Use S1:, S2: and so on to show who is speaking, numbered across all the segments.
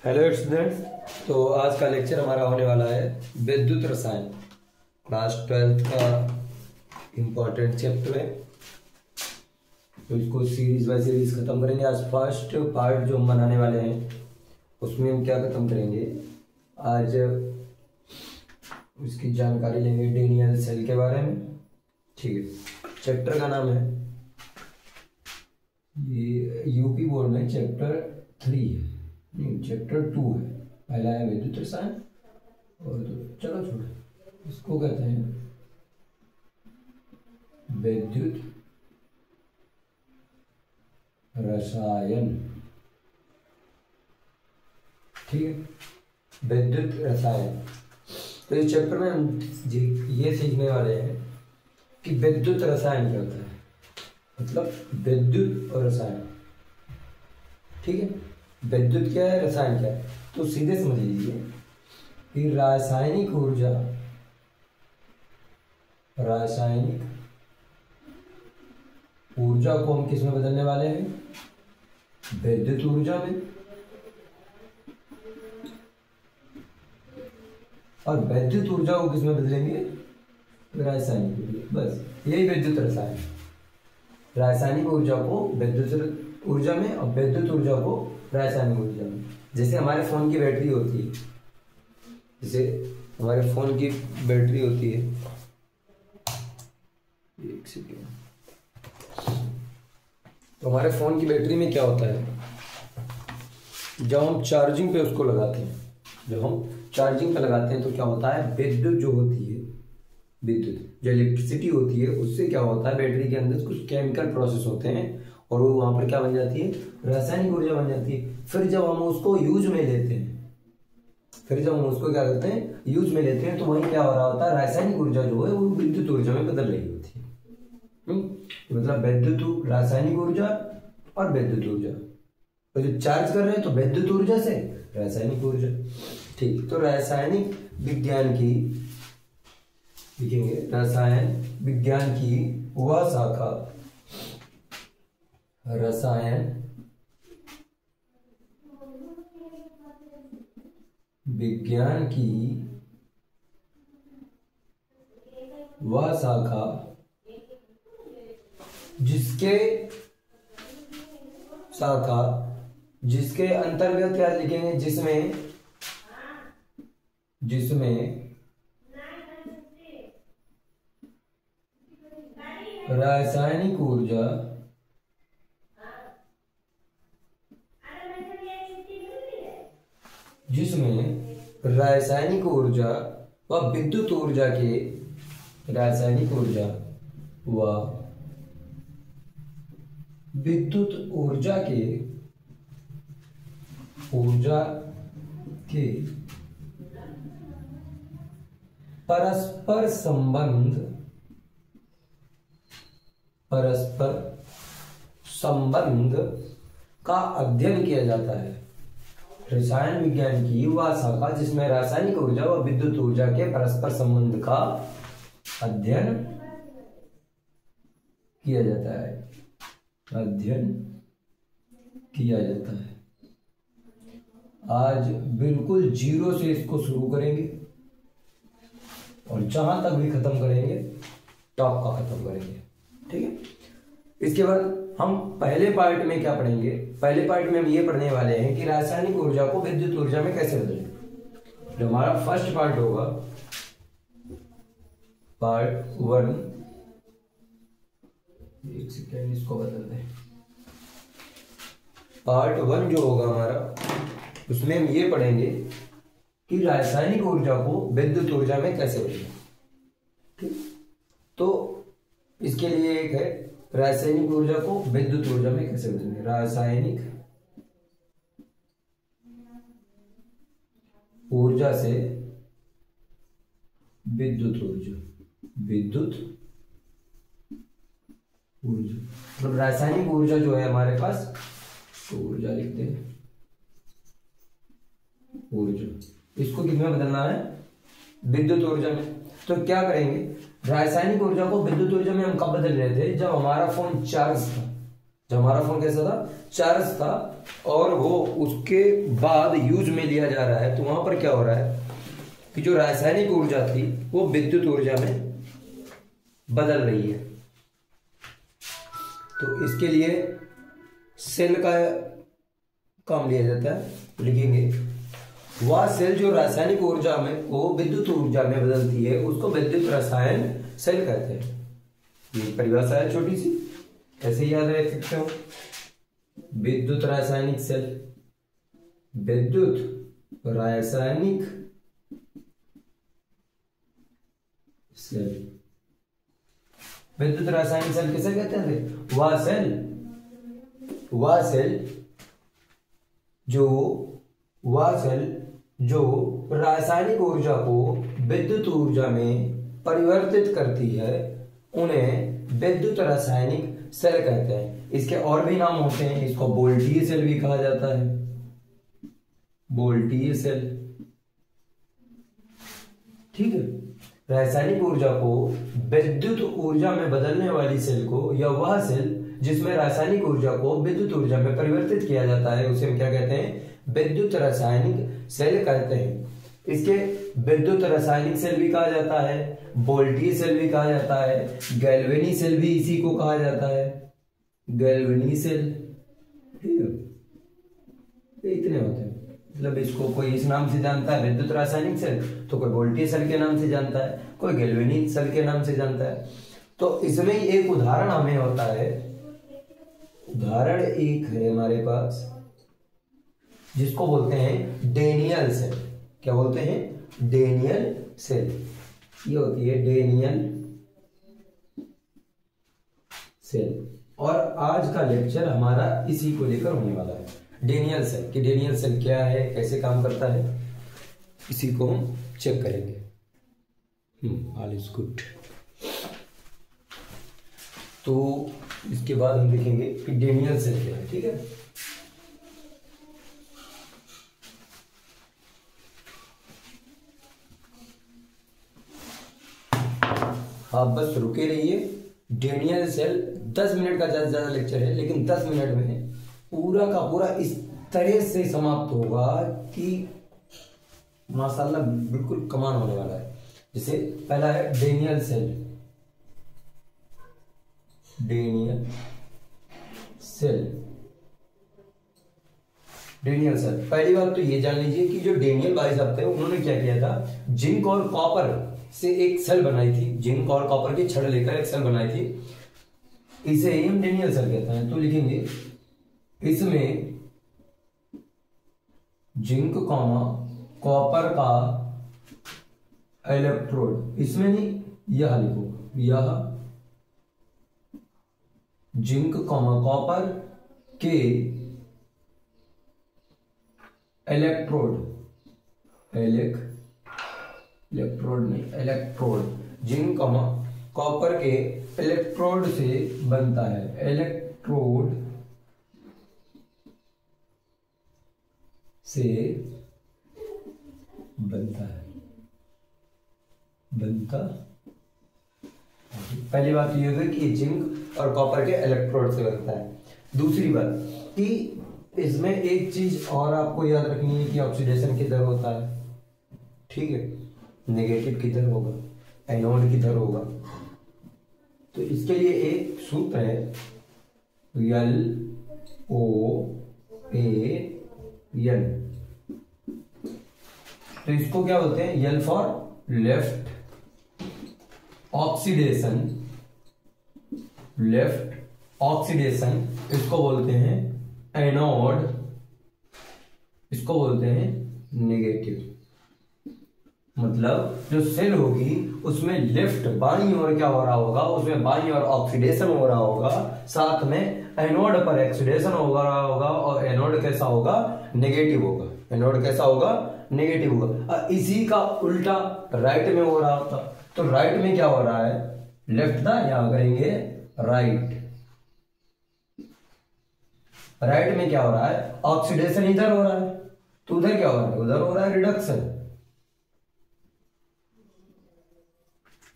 S1: Hello students. तो आज का लेक्चर हमारा होने वाला है विद्युत रसायन, क्लास 12th का इम्पोर्टेंट चैप्टर है। तो इसको सीरीज बाय सीरीज खत्म करेंगे। आज फर्स्ट पार्ट जो हम बनाने वाले हैं उसमें हम क्या खत्म करेंगे, आज उसकी जानकारी लेंगे डेनियल सेल के बारे में। ठीक है, चैप्टर का नाम है, ये यूपी बोर्ड में चैप्टर 3 है, नहीं चैप्टर 2 है। पहला है विद्युत रसायन और चलो छोड़ो, इसको कहते हैं विद्युत रसायन। ठीक है, विद्युत रसायन। तो इस चैप्टर में हम ये सीखने वाले हैं कि विद्युत रसायन क्या होता है, मतलब विद्युत और रसायन। ठीक है, विद्युत क्या है, रसायन क्या है। तो सीधे समझ लीजिए कि रासायनिक ऊर्जा को हम किस में बदलने वाले हैं, विद्युत ऊर्जा में। और विद्युत ऊर्जा को किस में बदलेंगे, रासायनिक ऊर्जा। बस यही विद्युत रसायन, रासायनिक ऊर्जा को विद्युत ऊर्जा में और विद्युत ऊर्जा को रासायनिक ऊर्जा में। जैसे हमारे फोन की बैटरी होती है, एक सेकेंड। तो हमारे फोन की बैटरी में क्या होता है, जब हम चार्जिंग पे उसको लगाते हैं, तो क्या होता है, विद्युत जो होती है, जो इलेक्ट्रिसिटी होती है, उससे क्या होता है, बैटरी के अंदर कुछ केमिकल प्रोसेस होते हैं और वो वहां पर क्या बन जाती है, रासायनिक ऊर्जा बन जाती है। फिर जब हम उसको यूज में लेते हैं, यूज में लेते हैं, तो वही क्या हो रहा होता है, रासायनिक ऊर्जा जो है वो विद्युत ऊर्जा में बदल रही होती है। मतलब विद्युत रासायनिक ऊर्जा और विद्युत ऊर्जा। तो जो चार्ज कर रहे हैं तो विद्युत ऊर्जा से रासायनिक ऊर्जा। ठीक, तो रासायनिक विज्ञान की लिखेंगे, रसायन विज्ञान की वह शाखा, रसायन विज्ञान की वह शाखा जिसके अंतर्गत क्या लिखेंगे, जिसमें रासायनिक ऊर्जा व विद्युत ऊर्जा के परस्पर संबंध का अध्ययन किया जाता है। रसायन विज्ञान की वह शाखा जिसमें रासायनिक ऊर्जा व विद्युत ऊर्जा के परस्पर संबंध का अध्ययन किया जाता है। आज बिल्कुल जीरो से इसको शुरू करेंगे और जहां तक भी खत्म करेंगे टॉप का खत्म करेंगे। ठीक है, इसके बाद हम पहले पार्ट में क्या पढ़ेंगे, पहले पार्ट में हम ये पढ़ने वाले हैं कि रासायनिक ऊर्जा को विद्युत ऊर्जा में कैसे बदलें। जो हमारा फर्स्ट पार्ट होगा, पार्ट 1, एक सेकेंड इसको बदल दें। पार्ट 1 जो होगा हमारा, उसमें हम ये पढ़ेंगे कि रासायनिक ऊर्जा को विद्युत ऊर्जा में कैसे बदलें। ठीक, तो इसके लिए एक है रासायनिक ऊर्जा को विद्युत ऊर्जा में कैसे बदलेंगे। रासायनिक ऊर्जा से विद्युत ऊर्जा, मतलब रासायनिक ऊर्जा जो है हमारे पास, तो ऊर्जा लिखते हैं, इसको किसमें बदलना है, विद्युत ऊर्जा में। तो क्या करेंगे, रासायनिक ऊर्जा को विद्युत ऊर्जा में हम कब बदल रहे थे, जब हमारा फोन चार्ज था, जो हमारा फोन कैसा था, चार्ज था, और वो उसके बाद यूज में लिया जा रहा है, तो वहां पर क्या हो रहा है कि जो रासायनिक ऊर्जा थी वो विद्युत ऊर्जा में बदल रही है। तो इसके लिए सेल का काम लिया जाता है। तो लिखेंगे वह सेल जो रासायनिक ऊर्जा में को विद्युत ऊर्जा में बदलती है उसको विद्युत रसायन सेल कहते हैं। ये परिभाषा है छोटी सी, ऐसे याद रख सकते हो। विद्युत रासायनिक सेल, विद्युत रासायनिक सेल, विद्युत रासायनिक सेल किसे कहते हैं? वह सेल जो रासायनिक ऊर्जा को विद्युत ऊर्जा में परिवर्तित करती है उन्हें विद्युत रासायनिक सेल कहते हैं। इसके और भी नाम होते हैं, इसको वोल्टीय सेल भी कहा जाता है, वोल्टीय सेल। ठीक है, रासायनिक ऊर्जा को विद्युत ऊर्जा में बदलने वाली सेल को, या वह सेल जिसमें रासायनिक ऊर्जा को विद्युत ऊर्जा में परिवर्तित किया जाता है, उसे हम क्या कहते हैं? विद्युत रासायनिक सेल कहते हैं। इसके विद्युत रासायनिक सेल भी कहा जाता है, वोल्टीय सेल भी कहा जाता है, गैल्वेनी सेल भी इसी को कहा जाता है, गैल्वेनी सेल। ठीक है, इतने होते हैं। मतलब इसको कोई इस नाम से जानता है विद्युत रासायनिक सेल, तो कोई वोल्टीय सेल के नाम से जानता है, कोई गैल्वेनी सेल के नाम से जानता है। तो इसमें एक उदाहरण हमें होता है, उदाहरण एक है हमारे पास जिसको बोलते हैं डेनियल सेल। क्या बोलते हैं? Daniell cell. ये होती है डेनियल सेल। और आज का लेक्चर हमारा इसी को लेकर होने वाला है, डेनियल सेल। कि डेनियल सेल क्या है, कैसे काम करता है, इसी को हम चेक करेंगे। All is good. तो इसके बाद हम देखेंगे कि डेनियल सेल क्या है। ठीक है, आप बस रुके रहिए। डेनियल सेल 10 मिनट का ज्यादा ज्यादा लेक्चर है, लेकिन 10 मिनट में पूरा का पूरा इस तरह से समाप्त होगा कि माशाल्लाह बिल्कुल कमाल होने वाला है। जैसे पहला है Daniell cell. Daniell cell, Daniell cell. पहली बात तो ये जान लीजिए कि जो डेनियल भाई साहब थे उन्होंने क्या किया था, जिंक और कॉपर से एक सेल बनाई थी, जिंक और कॉपर की छड़ लेकर एक सेल बनाई थी, इसे ही हम डेनियल सेल कहते हैं। तो लिखेंगे इसमें जिंक कॉपर का इलेक्ट्रोड, इसमें नहीं, यह लिखो, यह जिंक कॉपर के इलेक्ट्रोड जिंक कॉपर के इलेक्ट्रोड से बनता है, इलेक्ट्रोड से बनता है। पहली बात ये है कि जिंक और कॉपर के इलेक्ट्रोड से बनता है। दूसरी बात कि इसमें एक चीज और आपको याद रखनी है कि ऑक्सीडेशन किधर होता है। ठीक है, नेगेटिव किधर होगा, एनोड किधर होगा। तो इसके लिए एक सूत्र है, LOAN। तो इसको क्या बोलते हैं? L फॉर लेफ्ट ऑक्सीडेशन, इसको बोलते हैं एनोड, इसको बोलते हैं नेगेटिव। मतलब जो सेल होगी उसमें लेफ्ट बाईं ओर क्या हो रहा होगा, उसमें बाईं ओर ऑक्सीडेशन हो रहा होगा, साथ में एनोड पर ऑक्सीडेशन हो रहा होगा, और एनोड कैसा होगा? नेगेटिव होगा। एनोड कैसा होगा? नेगेटिव होगा। इसी का उल्टा राइट में हो रहा होता, तो राइट में क्या हो रहा है? लेफ्ट था, यहां करेंगे राइट। राइट में क्या हो रहा है? ऑक्सीडेशन इधर हो रहा है, तो उधर क्या हो रहा है? उधर हो रहा है रिडक्शन।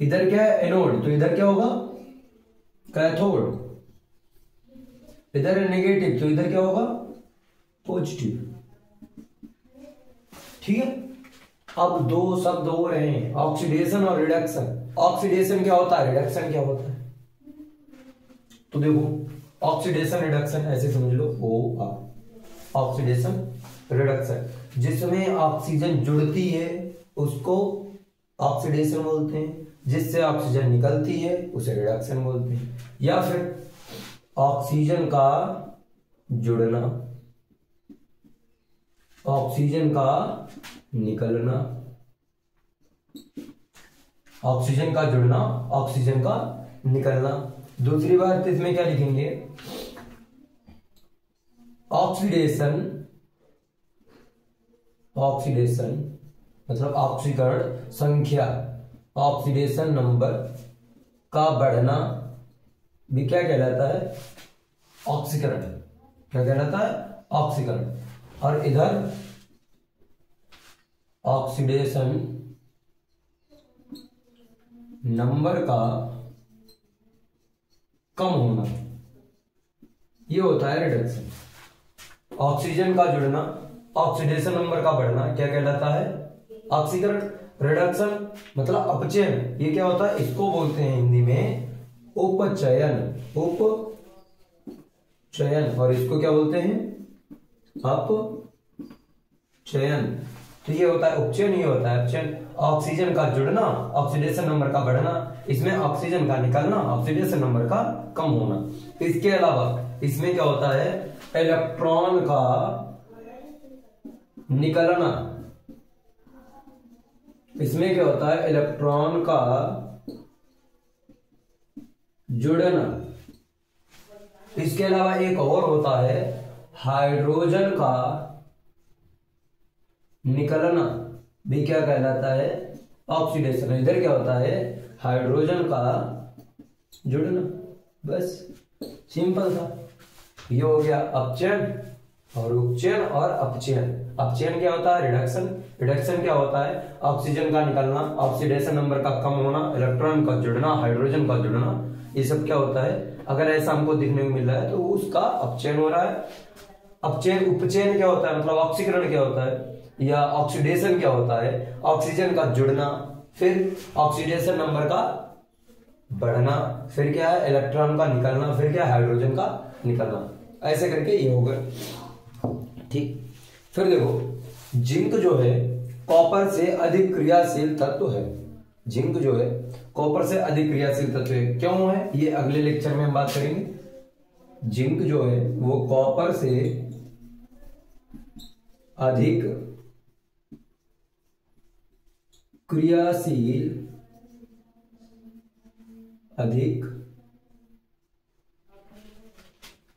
S1: इधर क्या है? एनोड, तो इधर क्या होगा? कैथोड। इधर है नेगेटिव, तो इधर क्या होगा, पॉजिटिव। ठीक है। अब दो शब्द हो रहे हैं, ऑक्सीडेशन और रिडक्शन। ऑक्सीडेशन क्या होता है, रिडक्शन क्या होता है, तो देखो ऑक्सीडेशन रिडक्शन ऐसे समझ लो, ओ ऑक्सीडेशन रिडक्शन, जिसमें ऑक्सीजन जुड़ती है उसको ऑक्सीडेशन बोलते हैं, जिससे ऑक्सीजन निकलती है उसे रिडक्शन बोलते हैं। या फिर ऑक्सीजन का जुड़ना, ऑक्सीजन का निकलना, ऑक्सीजन का जुड़ना, ऑक्सीजन का निकलना। दूसरी बात इसमें क्या लिखेंगे, ऑक्सीडेशन, ऑक्सीडेशन मतलब ऑक्सीकरण संख्या, ऑक्सीडेशन नंबर का बढ़ना भी क्या कहलाता है, ऑक्सीकरण। क्या कहलाता है, ऑक्सीकरण। और इधर ऑक्सीडेशन नंबर का कम होना, ये होता है रिडक्शन। ऑक्सीजन का जुड़ना, ऑक्सीडेशन नंबर का बढ़ना क्या कहलाता है, ऑक्सीकरण। रिडक्शन मतलब अपचयन, ये क्या होता है, इसको बोलते हैं हिंदी में उपचयन, उपचयन। और इसको क्या बोलते हैं, अपचयन। तो ये होता है उपचयन, ये होता है अपचयन। ऑक्सीजन का जुड़ना, ऑक्सीडेशन नंबर का बढ़ना, इसमें ऑक्सीजन का निकलना, ऑक्सीडेशन नंबर का कम होना। इसके अलावा इसमें क्या होता है, इलेक्ट्रॉन का निकलना, इसमें क्या होता है, इलेक्ट्रॉन का जुड़ना। इसके अलावा एक और होता है, हाइड्रोजन का निकलना भी क्या कहलाता है, ऑक्सीडेशन। इधर क्या होता है, हाइड्रोजन का जुड़ना। बस सिंपल था। ये हो गया अपचयन और उपचयन और अपचयन। अपचयन क्या होता है, रिडक्शन। रिडक्शन क्या होता है, ऑक्सीजन का निकलना, ऑक्सीडेशन नंबर का कम होना, इलेक्ट्रॉन का जुड़ना, हाइड्रोजन का जुड़ना, ये सब क्या होता है। अगर ऐसा हमको देखने को मिल रहा है तो उसका अपचयन हो रहा है। अपचयन, उपचयन क्या होता है, मतलब ऑक्सीकरण क्या होता है, या ऑक्सीडेशन क्या होता है, ऑक्सीजन का जुड़ना, फिर ऑक्सीडेशन नंबर का बढ़ना, फिर क्या है, इलेक्ट्रॉन का निकलना, फिर क्या है, हाइड्रोजन का निकलना। ऐसे करके ये होगा। ठीक। फिर देखो, जिंक जो है कॉपर से अधिक क्रियाशील तत्व है। जिंक जो है कॉपर से अधिक क्रियाशील तत्व है। क्यों है, ये अगले लेक्चर में हम बात करेंगे। जिंक जो है वो कॉपर से अधिक क्रियाशील, अधिक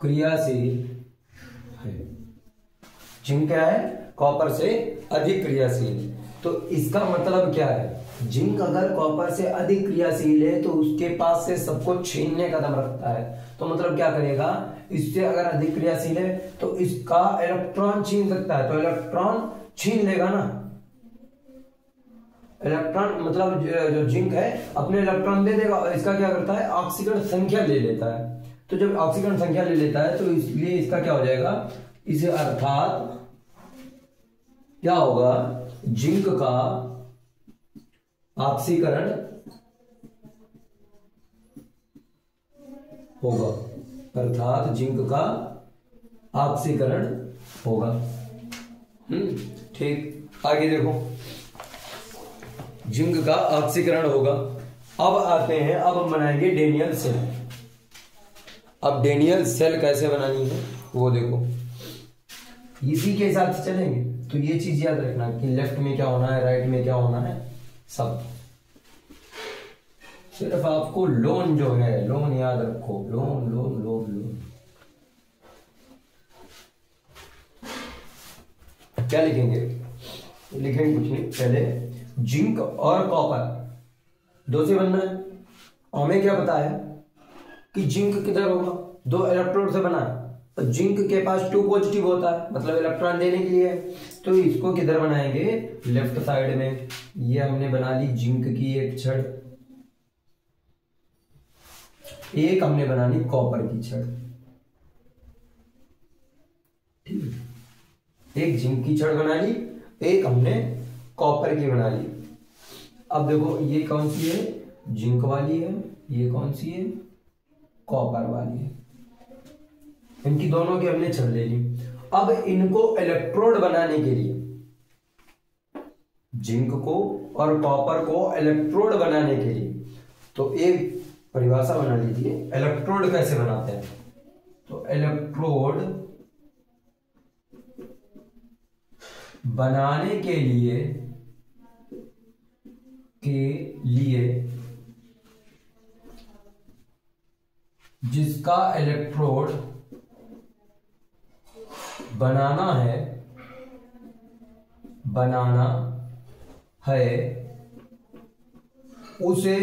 S1: क्रियाशील है। जिंक क्या है, कॉपर से अधिक क्रियाशील। तो इसका मतलब क्या है, जिंक अगर कॉपर से अधिक क्रियाशील है तो उसके पास से सबको छीनने का दम रखता है। तो मतलब क्या करेगा, इससे अगर अधिक क्रियाशील है तो इसका इलेक्ट्रॉन छीन सकता है, तो इलेक्ट्रॉन छीन लेगा ना। इलेक्ट्रॉन मतलब जो जिंक है अपने इलेक्ट्रॉन दे देगा और इसका क्या करता है, ऑक्सीकरण संख्या ले लेता है। तो जब ऑक्सीकरण संख्या ले लेता है तो इसलिए इसका क्या हो जाएगा, इसे अर्थात क्या होगा, जिंक का ऑक्सीकरण होगा, अर्थात जिंक का ऑक्सीकरण होगा। ठीक। आगे देखो, जिंक का ऑक्सीकरण होगा। अब आते हैं, अब हम बनाएंगे डेनियल सेल। अब डेनियल सेल कैसे बनानी है वो देखो, इसी के हिसाब से चलेंगे। तो ये चीज याद रखना कि लेफ्ट में क्या होना है, राइट में क्या होना है, सब। सिर्फ आपको लोन जो है, लोन याद रखो, लोन लोन लोन लोन। क्या लिखेंगे, लिखेंगे कुछ नहीं, पहले जिंक और कॉपर दो से बनना है। हमें क्या पता है कि जिंक किधर होगा, दो इलेक्ट्रोड से बना है। तो जिंक के पास 2 पॉजिटिव होता है, मतलब इलेक्ट्रॉन देने के लिए। तो इसको किधर बनाएंगे, लेफ्ट साइड में। ये हमने बना ली जिंक की एक छड़, एक हमने बना ली कॉपर की छड़। एक जिंक की छड़ बना ली, एक हमने कॉपर की बना ली। अब देखो ये कौन सी है, जिंक वाली है, ये कौन सी है, कॉपर वाली है। इनकी दोनों की हमने छड़ ले ली। अब इनको इलेक्ट्रोड बनाने के लिए, जिंक को और कॉपर को इलेक्ट्रोड बनाने के लिए, तो एक परिभाषा बना लीजिए, इलेक्ट्रोड कैसे बनाते हैं। तो इलेक्ट्रोड बनाने के लिए जिसका इलेक्ट्रोड बनाना है उसे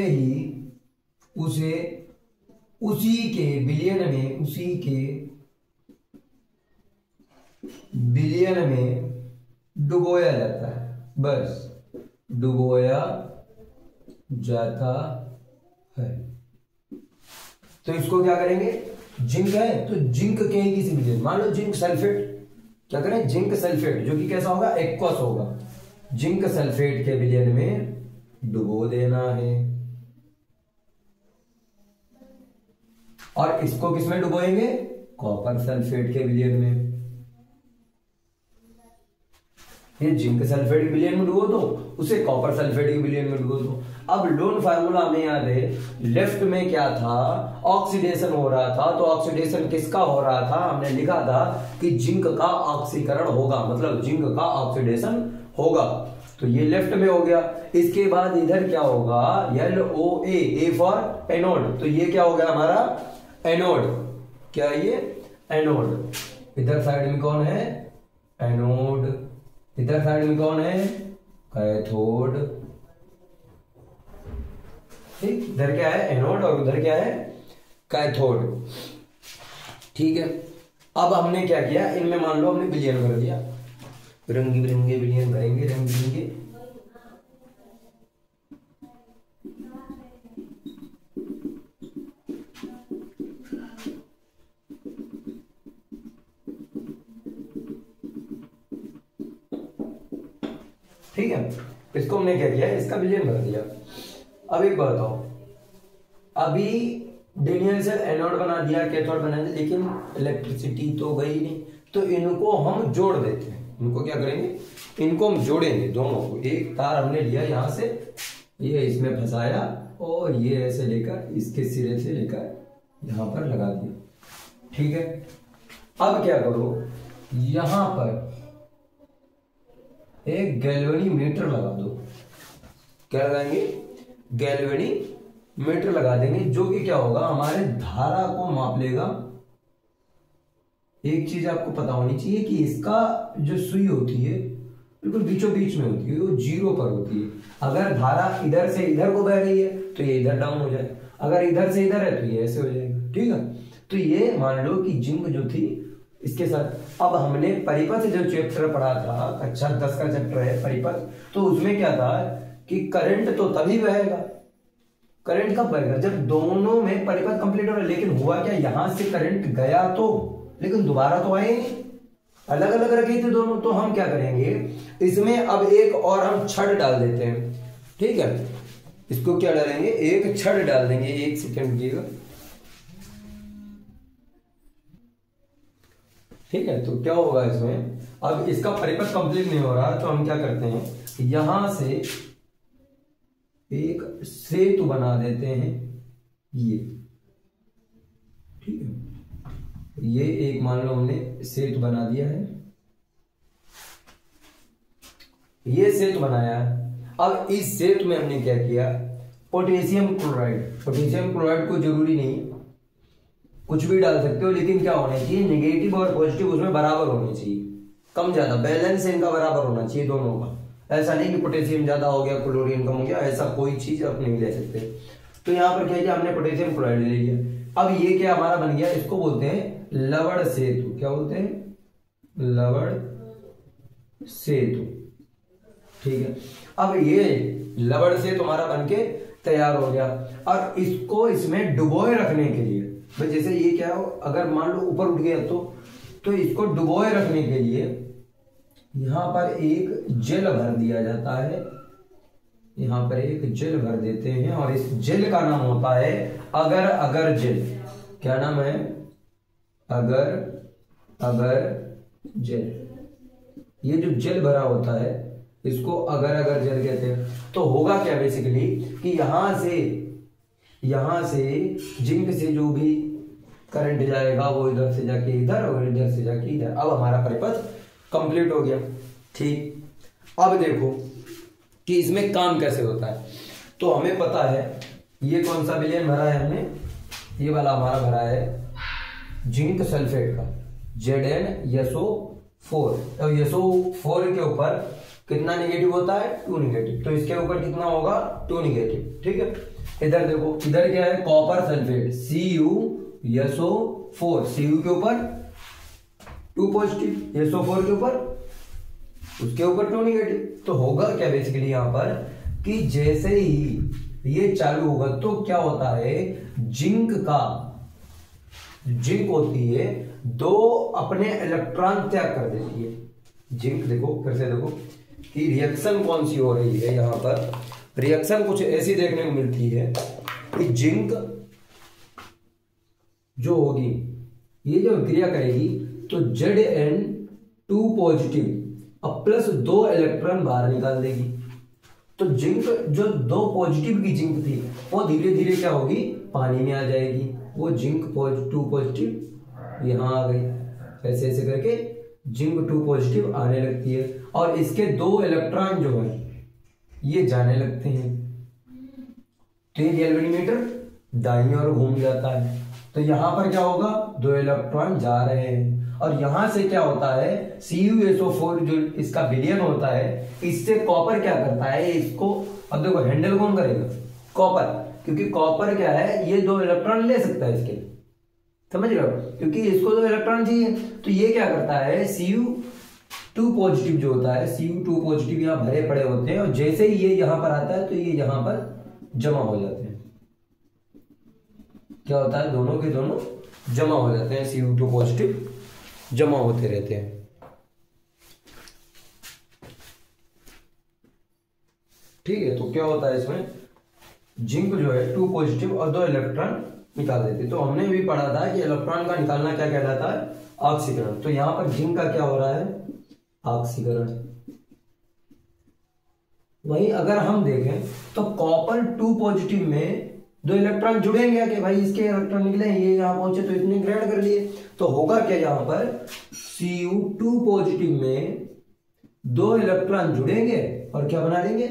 S1: उसी के विलयन में डुबोया जाता है, बस डुबोया जाता है। तो इसको क्या करेंगे, जिंक है तो जिंक के ही किसी विलयन, मान लो जिंक सल्फेट, क्या करें, जिंक सल्फेट, जो कि कैसा होगा, एक्वस होगा, जिंक सल्फेट के विलयन में डुबो देना है। और इसको किसमें डुबोएंगे, कॉपर सल्फेट के विलयन में। ये जिंक सल्फेट के विलयन में डुबो दो, उसे कॉपर सल्फेट के विलयन में डुबो दो। अब लोन फार्मूला हमें याद है, लेफ्ट में क्या था, ऑक्सीडेशन हो रहा था। तो ऑक्सीडेशन किसका हो रहा था, हमने लिखा था कि जिंक का ऑक्सीकरण होगा, मतलब जिंक का ऑक्सीडेशन होगा। तो ये लेफ्ट में हो गया। इसके बाद इधर क्या होगा, LOA, ए फॉर एनोड, तो ये क्या हो गया हमारा एनोड। क्या ये एनोड। इधर साइड में कौन है, एनोड। इधर साइड में कौन है, कैथोड। ठीक, इधर क्या है एनोड और उधर क्या है कैथोड। ठीक है, अब हमने क्या किया, इनमें मान लो हमने विलयन कर दिया, रंगी बिरंगे विलयन करेंगे, रंग बिरंगे। ठीक है, इसको हमने क्या किया, इसका विलयन कर दिया। अब एक बात बताओ, अभी डिनियल से एनोड बना दिया, कैथोड बना दिया, लेकिन इलेक्ट्रिसिटी तो गई नहीं। तो इनको हम जोड़ देते हैं। इनको क्या करेंगे, इनको हम जोड़ेंगे दोनों को। एक तार हमने लिया यहां से, ये इसमें फंसाया और ये ऐसे लेकर इसके सिरे से लेकर यहां पर लगा दिया। ठीक है, अब क्या करो, यहां पर एक गैल्वेनीमीटर लगा दो। क्या लगाएंगे, गैल्वेनीमीटर लगा देंगे, जो कि क्या होगा, हमारे धारा को माप लेगा। एक चीज आपको पता होनी चाहिए कि इसका जो सुई होती है बिल्कुल बीचों बीच में होती है, वो 0 पर होती है। अगर धारा इधर से इधर को बह रही है तो ये इधर डाउन हो जाए, अगर इधर से इधर है तो ये ऐसे हो जाएगा। ठीक है, तो ये मान लो कि जिंक जो थी इसके साथ। अब हमने परिपथ जो चैप्टर पढ़ा था, कक्षा 10 का चैप्टर है परिपथ, तो उसमें क्या था कि करंट तो तभी बहेगा, करंट कब बहेगा, जब दोनों में परिपथ कंप्लीट हो रहा है। लेकिन हुआ क्या, यहां से करंट गया तो, लेकिन दोबारा तो आए नहीं, अलग अलग रखे थे दोनों। तो हम क्या करेंगे, इसमें अब एक और हम छड़ डाल देते हैं। ठीक है, इसको क्या डालेंगे, एक छड़ डाल देंगे। एक सेकंड दिएगा। ठीक है, तो क्या होगा इसमें, अब इसका परिपथ कंप्लीट नहीं हो रहा, तो हम क्या करते हैं, यहां से एक सेतु बना देते हैं। ये ठीक है, ये एक मान लो हमने सेतु बना दिया है, ये सेतु बनाया। अब इस सेतु में हमने क्या किया, पोटेशियम क्लोराइड। पोटेशियम क्लोराइड को जरूरी नहीं, कुछ भी डाल सकते हो, लेकिन क्या होना चाहिए, नेगेटिव और पॉजिटिव उसमें बराबर होने चाहिए, कम ज्यादा बैलेंस इनका बराबर होना चाहिए दोनों का। ऐसा नहीं कि पोटेशियम ज्यादा हो गया क्लोरीन कम हो गया, ऐसा कोई चीज आप नहीं ले सकते। तो यहाँ पर क्या किया हमने, पोटेशियम क्लोराइड ले लिया। अब ये क्या हमारा बन गया, इसको बोलते हैं लवण सेतु। क्या बोलते हैं, लवण सेतु। ठीक है, अब ये लवण सेतु हमारा बनके तैयार हो गया। और इसको इसमें डुबोए रखने के लिए, भाई जैसे ये क्या हो, अगर मान लो ऊपर उठ गया तो इसको डुबोए रखने के लिए यहां पर एक जेल भर दिया जाता है, यहां पर एक जेल भर देते हैं और इस जेल का नाम होता है अगर अगर जेल। क्या नाम है? अगर अगर जेल। ये जो जेल भरा होता है इसको अगर अगर जेल कहते हैं। तो होगा क्या बेसिकली कि यहां से जिंक से जो भी करंट जाएगा वो इधर से जाके इधर और इधर से जाके इधर। अब हमारा परिपथ कंप्लीट हो गया। ठीक, अब देखो कि इसमें काम कैसे होता है। तो हमें पता है ये कौन सा विलयन भरा है हमने, ये वाला हमारा भरा है जिंक सल्फेट का ZnSO4। और SO4 के ऊपर कितना नेगेटिव होता है? 2 नेगेटिव। तो इसके ऊपर कितना होगा? 2 नेगेटिव। ठीक है, इधर देखो, इधर क्या है? Copper sulphate CuSO4। Cu के ऊपर 2 पॉजिटिव, SO4 के ऊपर उसके ऊपर 2 नेगेटिव। तो होगा क्या बेसिकली यहां पर कि जैसे ही ये चालू होगा तो क्या होता है, जिंक होती है 2 अपने इलेक्ट्रॉन त्याग कर देती है। जिंक देखो, फिर से देखो कि रिएक्शन कौन सी हो रही है। यहां पर रिएक्शन कुछ ऐसी देखने को मिलती है कि जिंक जो होगी, ये जो क्रिया करेगी तो Zn2 पॉजिटिव अब प्लस 2 इलेक्ट्रॉन बाहर निकाल देगी। तो जिंक जो 2 पॉजिटिव की जिंक थी वो धीरे धीरे क्या होगी? पानी में आ जाएगी। वो जिंक 2 पॉजिटिव यहां आ गई। ऐसे ऐसे करके जिंक 2 पॉजिटिव आने लगती है और इसके 2 इलेक्ट्रॉन जो है ये जाने लगते हैं। तो ये गैल्वेनोमीटर दाईं ओर घूम जाता है। तो यहां पर क्या होगा? 2 इलेक्ट्रॉन जा रहे हैं और यहां से क्या होता है, CuSO4 जो इसका विलयन होता है, इससे कॉपर क्या करता है, इसको अब देखो हैंडल कौन करेगा? कॉपर, क्योंकि कॉपर क्या है, ये 2 इलेक्ट्रॉन ले सकता है इसके, समझ रहे हो? क्योंकि इसको 2 इलेक्ट्रॉन चाहिए। तो ये क्या करता है, Cu2 पॉजिटिव जो होता है, Cu2 पॉजिटिव यहाँ भरे पड़े होते हैं और जैसे ही ये यहां पर आता है तो ये यहां पर जमा हो जाते हैं। क्या होता है, दोनों के दोनों जमा हो जाते हैं, Cu2 पॉजिटिव जमा होते रहते हैं। ठीक है, तो क्या होता है इसमें, जिंक जो है 2 पॉजिटिव और 2 इलेक्ट्रॉन निकाल देते हैं। तो हमने भी पढ़ा था कि इलेक्ट्रॉन का निकालना क्या कहलाता है? ऑक्सीकरण। तो यहां पर जिंक का क्या हो रहा है? ऑक्सीकरण। वहीं अगर हम देखें तो कॉपर 2 पॉजिटिव में 2 इलेक्ट्रॉन जुड़ेंगे कि भाई इसके इलेक्ट्रॉन निकले, ये यहां पहुंचे तो इतने ग्रेड कर लिए। तो होगा क्या यहां पर, Cu2 पॉजिटिव में 2 इलेक्ट्रॉन जुड़ेंगे और क्या बना लेंगे?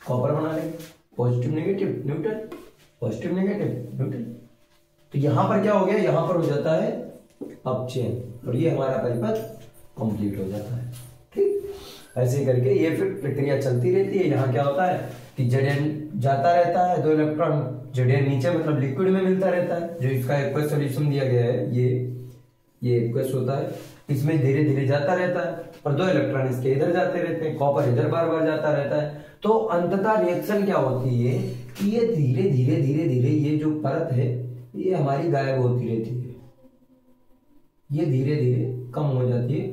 S1: कॉपर बना लेंगे। Positive negative neutral, positive negative neutral. तो यहां पर क्या हो गया, यहां पर हो जाता है अपचयन और ये हमारा परिपथ कंप्लीट हो जाता है। ठीक, ऐसे करके ये फिर प्रक्रिया चलती रहती है। यहाँ क्या होता है कि Zn जाता रहता है, 2 इलेक्ट्रॉन Zn नीचे मतलब लिक्विड में मिलता रहता है। जो इसका एक्वस सॉल्यूशन दिया गया है ये एक्वस होता है, इसमें धीरे धीरे जाता रहता है और 2 इलेक्ट्रॉन इसके इधर जाते रहते हैं, कॉपर इधर बार बार जाता रहता है। तो अंततः रिएक्शन क्या होती है कि ये धीरे धीरे धीरे धीरे ये जो परत है ये हमारी गायब होती रहती है, ये धीरे धीरे कम हो जाती है।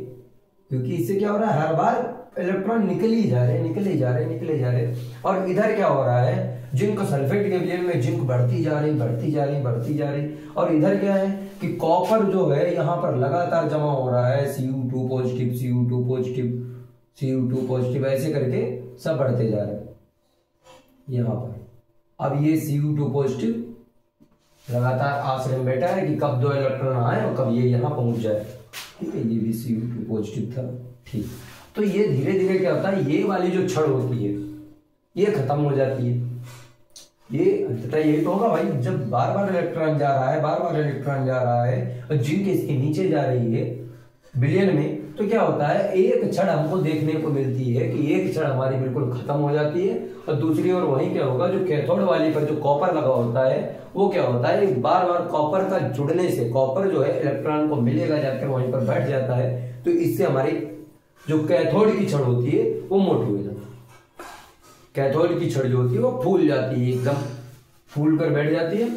S1: क्योंकि इससे क्या हो रहा है, हर बार इलेक्ट्रॉन निकल ही जा रहे, निकले जा रहे, निकले जा रहे। और इधर क्या हो रहा है, जिंक सल्फेट के विलयन में जिंक बढ़ती जा रही, बढ़ती जा रही, बढ़ती जा रही। और इधर क्या है कि कॉपर जो है यहाँ पर लगातार जमा हो रहा है, Cu2 positive, Cu2 positive, Cu2 positive, ऐसे करके सब बढ़ते जा रहे हैं यहाँ पर। अब ये Cu2 पॉजिटिव लगातार आश्रय में बैठा है कि कब 2 इलेक्ट्रॉन आए और कब ये यहाँ पहुंच जाए। ठीक है, ये भी Cu2 पॉजिटिव था। ठीक, तो ये धीरे धीरे क्या होता है, ये वाली जो छड़ होती है ये खत्म हो जाती है। ये अंततः यही तो होगा भाई, जब बार बार इलेक्ट्रॉन जा रहा है, बार बार इलेक्ट्रॉन जा रहा है और जिंक इसके नीचे जा रही है विलयन में, तो क्या होता है, एक छड़ हमको देखने को मिलती है कि एक छड़ हमारी बिल्कुल खत्म हो जाती है और दूसरी ओर वहीं क्या होगा, जो कैथोड वाली पर जो कॉपर लगा होता है वो क्या होता है, बार बार कॉपर का जुड़ने से कॉपर जो है इलेक्ट्रॉन को मिलेगा, जाकर वहीं पर बैठ जाता है। तो इससे हमारी जो कैथोड की छड़ होती है वो मोटी हो जाती है। कैथोड की छड़ जो होती है वो फूल जाती है, एकदम फूल कर बैठ जाती है।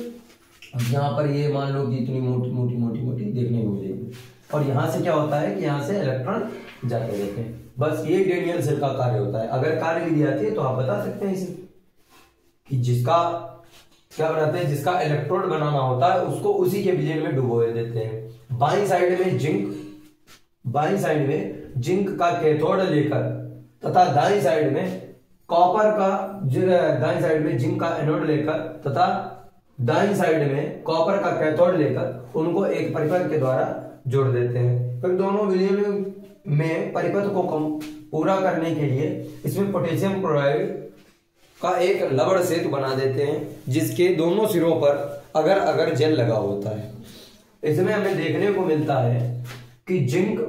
S1: यहाँ पर ये मान लो कि इतनी मोटी मोटी मोटी मोटी देखने को मिलेगी। और यहाँ से क्या होता है कि यहाँ से इलेक्ट्रॉन जाते रहते हैं। बस ये रेडियल सेल का कार्य होता है। अगर कार्य विधि आती है तो आप बता सकते हैं इसे कि जिसका क्या बनाते हैं, जिसका इलेक्ट्रोड बनाना होता है उसको उसी के विलयन में डुबोए देते हैं। बाईं साइड में जिंक का कैथोड लेकर तथा दाईं साइड में कॉपर का, दाईं साइड में जिंक का एनोड लेकर तथा दाईं साइड में कॉपर का कैथोड लेकर उनको एक परिपथ के द्वारा जोड़ देते हैं। फिर दोनों विलयन में परिपथ को पूरा करने के लिए इसमें पोटेशियम क्लोराइड का एक लवण सेतु बना देते हैं, जिसके दोनों सिरों पर अगर अगर जेल लगा होता है। इसमें हमें देखने को मिलता है कि जिंक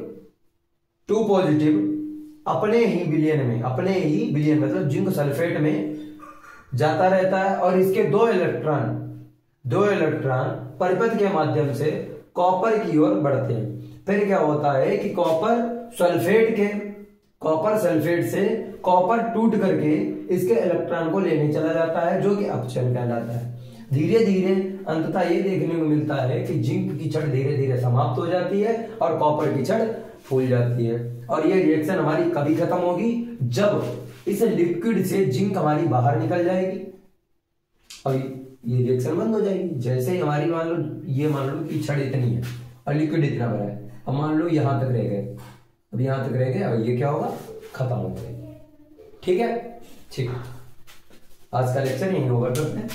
S1: 2 पॉजिटिव अपने ही विलयन मतलब जिंक सल्फेट में जाता रहता है और इसके दो इलेक्ट्रॉन परिपथ के माध्यम से कॉपर की ओर बढ़ते हैं। फिर क्या होता है कि कॉपर सल्फेट से कॉपर टूट करके इसके इलेक्ट्रॉन को लेने चला जाता है, जो कि अपचयन कहलाता है। धीरे धीरे अंततः ये देखने को मिलता है कि जिंक की छड़ धीरे धीरे समाप्त हो जाती है और कॉपर की छड़ फूल जाती है। और ये रिएक्शन हमारी कभी खत्म होगी, जब इस लिक्विड से जिंक हमारी बाहर निकल जाएगी और ये रिएक्शन बंद हो जाएगी। जैसे ही हमारी मान लो कि छड़ इतनी है और लिक्विड इतना भरा है, अब मान लो यहां तक रह गए, अब यहां तक रह गए, अब ये क्या होगा, खत्म हो जाएगी। ठीक है, ठीक। आज का लेक्चर यहीं ओवर करते हैं।